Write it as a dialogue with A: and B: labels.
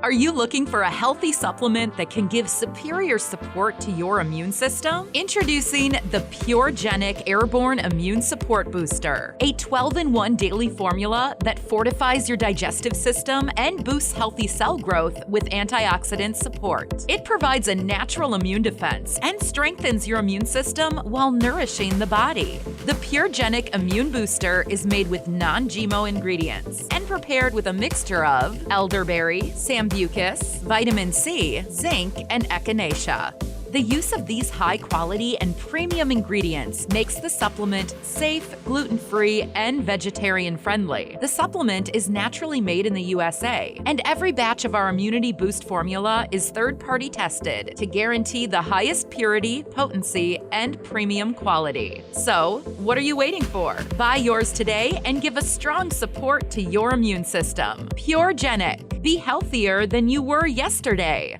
A: Are you looking for a healthy supplement that can give superior support to your immune system? Introducing the Genic Airborne Immune Support Booster, a 12-in-1 daily formula that fortifies your digestive system and boosts healthy cell growth with antioxidant support. It provides a natural immune defense and strengthens your immune system while nourishing the body. The Genic Immune Booster is made with non-GMO ingredients and prepared with a mixture of elderberry, sambucus, vitamin C, zinc, and echinacea. The use of these high-quality and premium ingredients makes the supplement safe, gluten-free, and vegetarian-friendly. The supplement is naturally made in the USA, and every batch of our Immunity Boost formula is third-party tested to guarantee the highest purity, potency, and premium quality. So, what are you waiting for? Buy yours today and give a strong support to your immune system. Genic. Be healthier than you were yesterday.